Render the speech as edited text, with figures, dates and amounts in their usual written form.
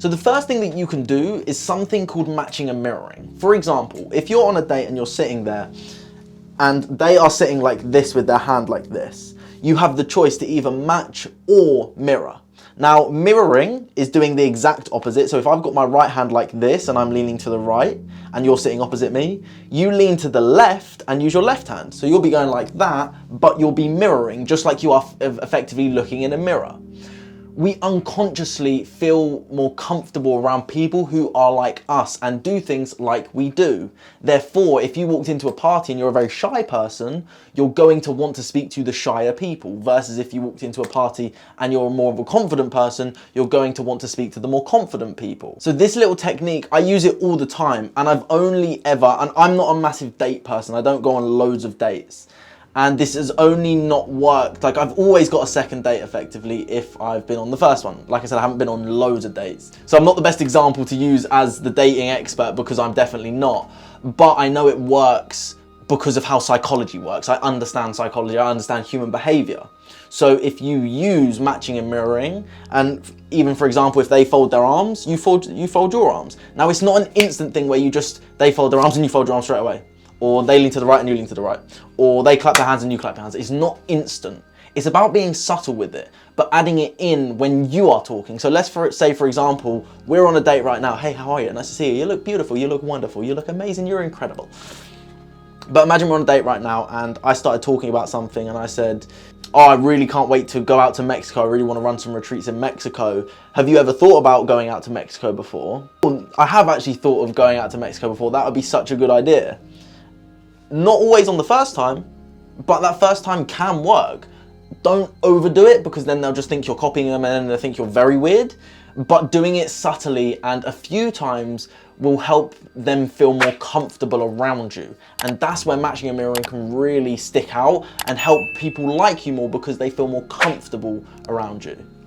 So the first thing that you can do is something called matching and mirroring. For example, if you're on a date and you're sitting there and they are sitting like this with their hand like this, you have the choice to either match or mirror. Now, mirroring is doing the exact opposite. So if I've got my right hand like this and I'm leaning to the right and you're sitting opposite me, you lean to the left and use your left hand. So you'll be going like that, but you'll be mirroring just like you are effectively looking in a mirror. We unconsciously feel more comfortable around people who are like us and do things like we do. Therefore, if you walked into a party and you're a very shy person, you're going to want to speak to the shyer people, versus if you walked into a party and you're more of a confident person, you're going to want to speak to the more confident people. So this little technique, I use it all the time, and I've only ever, and I'm not a massive date person, I don't go on loads of dates. And this has only not worked. Like, I've always got a second date effectively if I've been on the first one. Like I said, I haven't been on loads of dates. So I'm not the best example to use as the dating expert, because I'm definitely not. But I know it works because of how psychology works. I understand psychology, I understand human behavior. So if you use matching and mirroring, and even for example, if they fold their arms, you fold your arms. Now, it's not an instant thing where they fold their arms and you fold your arms straight away. Or they lean to the right and you lean to the right. Or they clap their hands and you clap your hands. It's not instant. It's about being subtle with it, but adding it in when you are talking. So let's say, for example, we're on a date right now. Hey, how are you? Nice to see you. You look beautiful. You look wonderful. You look amazing. You're incredible. But imagine we're on a date right now and I started talking about something and I said, oh, I really can't wait to go out to Mexico. I really want to run some retreats in Mexico. Have you ever thought about going out to Mexico before? Well, I have actually thought of going out to Mexico before. That would be such a good idea. Not always on the first time, but that first time can work. Don't overdo it, because then they'll just think you're copying them and then they'll think you're very weird. But doing it subtly and a few times will help them feel more comfortable around you. And that's where matching and mirroring can really stick out and help people like you more, because they feel more comfortable around you.